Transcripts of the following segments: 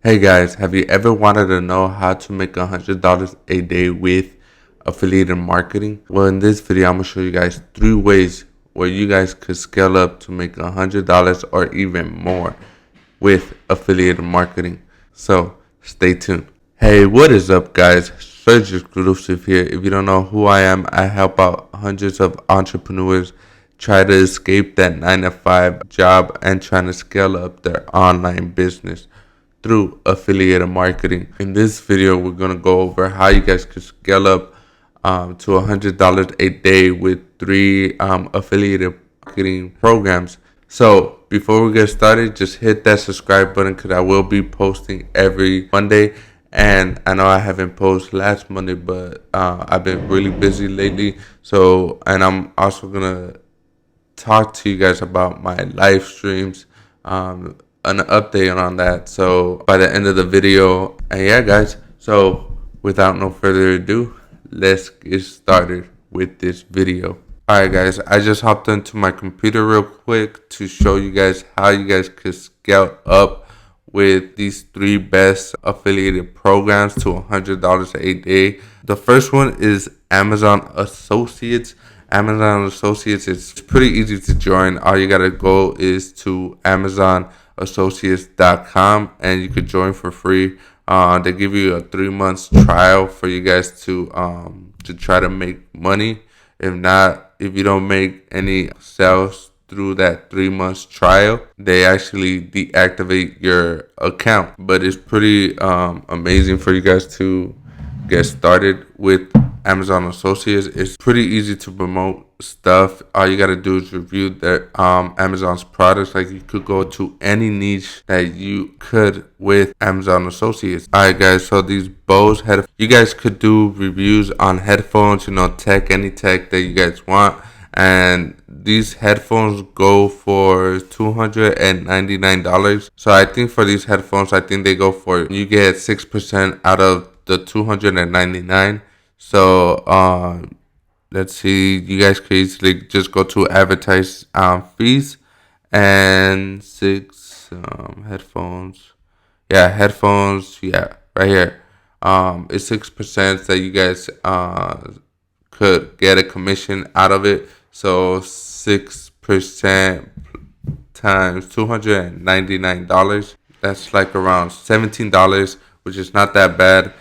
Hey guys, have you ever wanted to know how to make $100 a day with affiliate marketing? Well, in this video, I'm gonna show you guys 3 ways where you guys could scale up to make $100 or even more with affiliate marketing. So stay tuned. Hey, what is up, guys? Serg exclusive here. If you don't know who I am, I help out hundreds of entrepreneurs try to escape that 9 to 5 job and trying to scale up their online business through affiliate marketing. In this video, we're gonna go over how you guys could scale up to $100 a day with 3 affiliate marketing programs. So before we get started, just hit that subscribe button because I will be posting every Monday. And I know I haven't posted last Monday, but I've been really busy lately. So, and I'm also gonna talk to you guys about my live streams, an update on that. So by the end of the video, and yeah, guys. So without no further ado, let's get started with this video. Alright guys, I just hopped into my computer real quick to show you guys how you guys could scale up with these 3 best affiliated programs to $100 a day. The first one is Amazon Associates. Amazon Associates is pretty easy to join. All you gotta go is to amazonassociates.com and you could join for free. They give you a 3 months trial for you guys to try to make money. If not, if you don't make any sales through that 3 months trial, they actually deactivate your account. But it's pretty amazing for you guys to get started with Amazon Associates. It's pretty easy to promote stuff. All you gotta do is review their Amazon's products. Like you could go to any niche that you could with Amazon Associates. Alright guys, so these Bose you guys could do reviews on headphones, tech, any tech that you guys want. And these headphones go for $299. So I think for these headphones, I think they go for, you get 6% out of the $299. So let's see, you guys could easily just go to advertise fees and headphones. Yeah, headphones. Yeah, right here. It's 6% that you guys could get a commission out of it. So 6% times $299. That's like around $17, which is not that bad.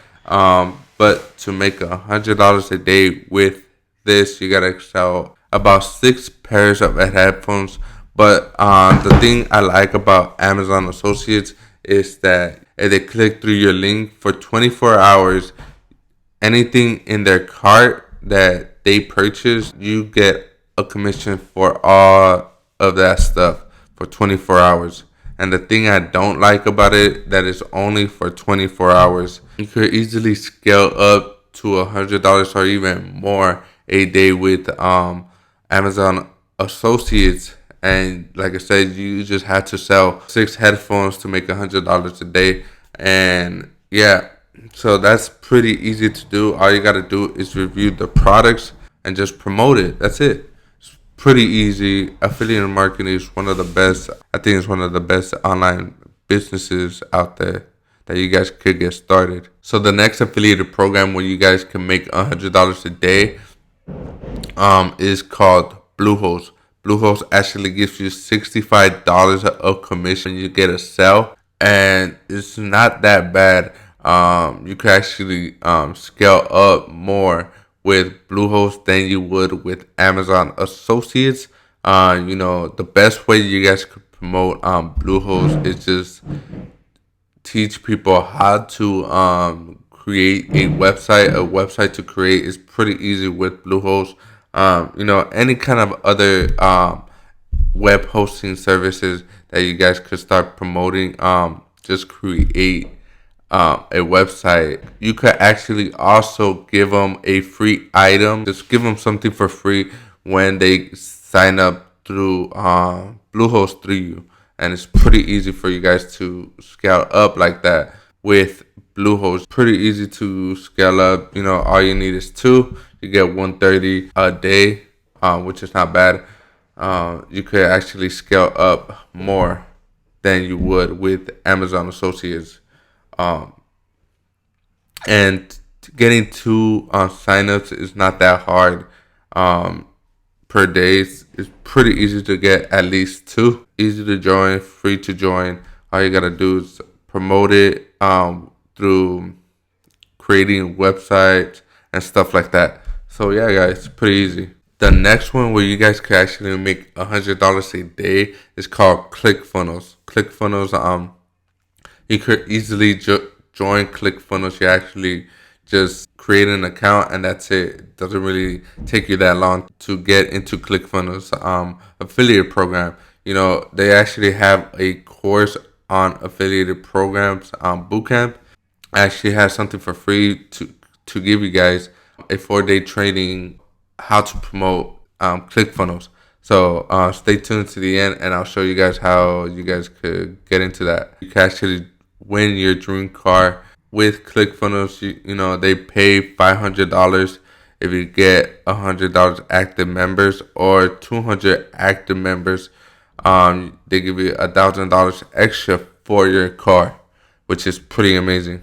But to make $100 a day with this, you gotta sell about 6 pairs of headphones. But the thing I like about Amazon Associates is that if they click through your link for 24 hours, anything in their cart that they purchase, you get a commission for all of that stuff for 24 hours. And the thing I don't like about it, that is only for 24 hours. You could easily scale up to $100 or even more a day with Amazon Associates. And like I said, you just had to sell 6 headphones to make $100 a day. And yeah, so that's pretty easy to do. All you gotta do is review the products and just promote it. That's it. Pretty easy. Affiliate marketing is one of the best. I think it's one of the best online businesses out there that you guys could get started. So the next affiliated program where you guys can make $100 a day is called Bluehost. Bluehost actually gives you $65 of commission. You get a sell, and it's not that bad. You could actually scale up more with Bluehost than you would with Amazon Associates. The best way you guys could promote Bluehost is just teach people how to create a website. A website to create is pretty easy with Bluehost. Any kind of other web hosting services that you guys could start promoting. Just create a website. You could actually also give them a free item. Just give them something for free when they sign up through Bluehost through you. And it's pretty easy for you guys to scale up like that with Bluehost. Pretty easy to scale up. All you need is 2. You get 130 a day, which is not bad. You could actually scale up more than you would with Amazon Associates. Um, and getting two signups is not that hard. Um, per day is pretty easy to get at least two. Easy to join, free to join. All you gotta do is promote it through creating websites and stuff like that. So yeah, guys, it's pretty easy. The next one where you guys can actually make $100 a day is called ClickFunnels. ClickFunnels, you could easily join ClickFunnels. You actually just create an account and that's it. It doesn't really take you that long to get into ClickFunnels affiliate program. You know, they actually have a course on affiliated programs bootcamp. I actually have something for free to give you guys, a 4-day training how to promote ClickFunnels. So stay tuned to the end, and I'll show you guys how you guys could get into that. You can actually win your dream car with ClickFunnels. You know, they pay $500 if you get $100 active members, or 200 active members. They give you $1,000 extra for your car, which is pretty amazing.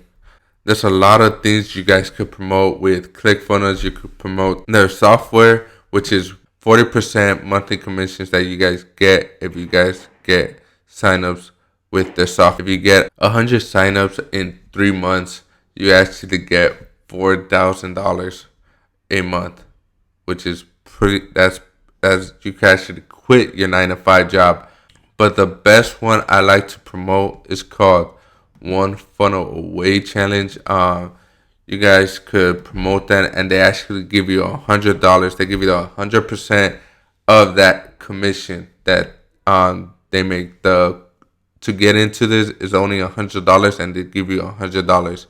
There's a lot of things you guys could promote with ClickFunnels. You could promote their software, which is 40% monthly commissions that you guys get if you guys get signups with their software. If you get 100 signups in 3 months, you actually get $4,000 a month, which is pretty. That's you can actually quit your 9 to 5 job. But the best one I like to promote is called One Funnel Away Challenge. You guys could promote that, and they actually give you $100. They give you 100% of that commission that they make. The to get into this is only $100, and they give you $100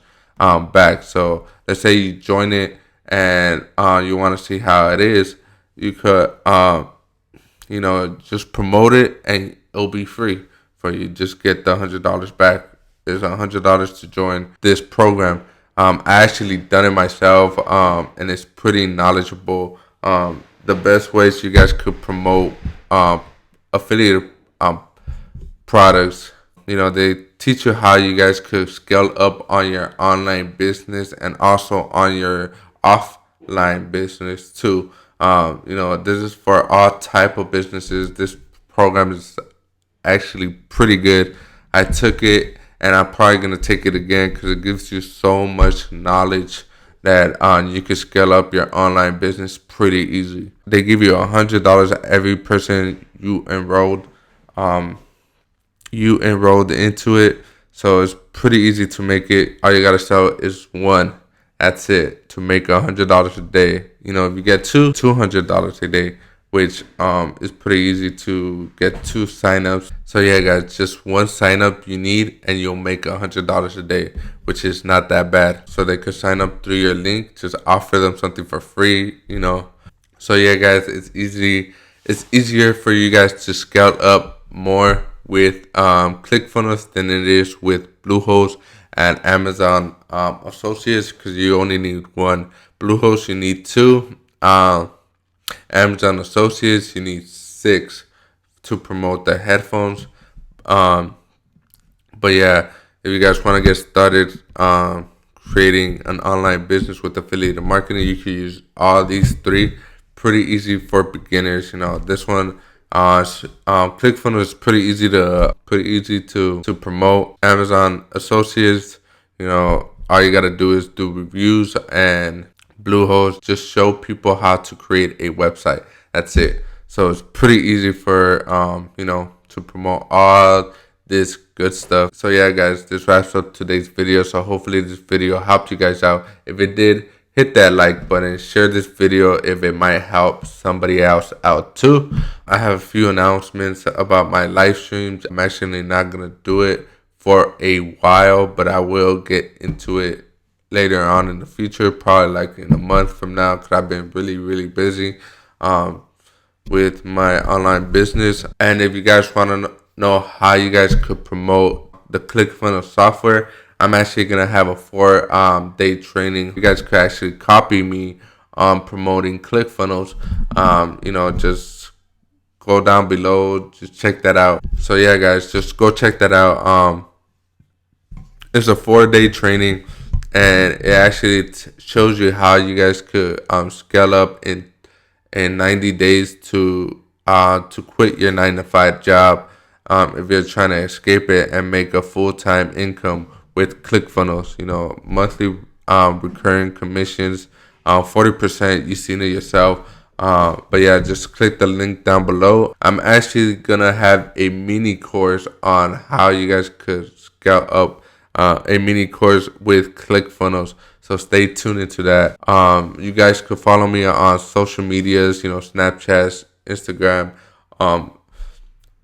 back. So let's say you join it and you want to see how it is, you could just promote it and it'll be free for you. Just get the $100 back. There's $100 to join this program. I actually done it myself, and it's pretty knowledgeable. The best ways you guys could promote affiliate products. You know, they teach you how you guys could scale up on your online business and also on your offline business too. This is for all type of businesses. This program is actually pretty good. I took it, and I'm probably gonna take it again because it gives you so much knowledge that you can scale up your online business pretty easy. They give you $100 every person you enrolled into it, so it's pretty easy to make it. All you gotta sell is one. That's it to make $100 a day. You know, if you get $200 a day, which is pretty easy to get 2 signups. So yeah, guys, just 1 sign up you need, and you'll make $100 a day, which is not that bad. So they could sign up through your link. Just offer them something for free. So yeah, guys, it's easy. It's easier for you guys to scale up more with ClickFunnels than it is with Bluehost and Amazon Associates, because you only need 1. Bluehost you need 2. Amazon Associates you need 6 to promote the headphones. But yeah, if you guys want to get started creating an online business with affiliate marketing, you can use all these 3. Pretty easy for beginners. This one, ClickFunnels is pretty easy to promote. Amazon Associates, all you gotta do is do reviews, and Bluehost just show people how to create a website. That's it. So it's pretty easy for to promote all this good stuff. So yeah, guys, this wraps up today's video. So hopefully this video helped you guys out. If it did, hit that like button, share this video if it might help somebody else out too. I have a few announcements about my live streams. I'm actually not gonna do it for a while, but I will get into it later on in the future, probably like in a month from now, because I've been really, really busy with my online business. And if you guys want to know how you guys could promote the ClickFunnels software, I'm actually going to have a 4-day training. You guys could actually copy me on promoting ClickFunnels. Just go down below, just check that out. So yeah, guys, just go check that out. It's a 4-day training, and it actually shows you how you guys could scale up in 90 days to quit your 9 to 5 job, if you're trying to escape it and make a full-time income with ClickFunnels. Monthly recurring commissions, 40%. You've seen it yourself. But yeah, just click the link down below. I'm actually gonna have a mini course on how you guys could scale up, a mini course with ClickFunnels. So stay tuned into that. You guys could follow me on social medias, Snapchat, Instagram,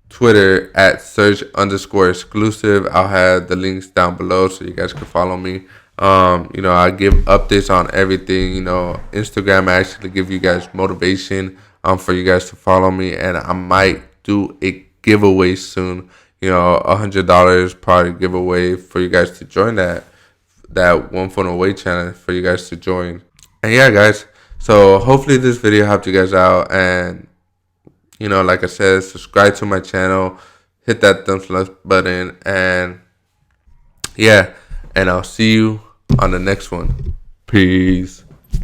Twitter at Serg_exclusive. I'll have the links down below so you guys can follow me. I give updates on everything. Instagram, I actually give you guys motivation for you guys to follow me, and I might do a giveaway soon. $100 probably giveaway for you guys to join that one phone away challenge for you guys to join. And yeah, guys. So hopefully this video helped you guys out, and like I said, subscribe to my channel, hit that thumbs up button, and yeah, and I'll see you on the next one. Peace.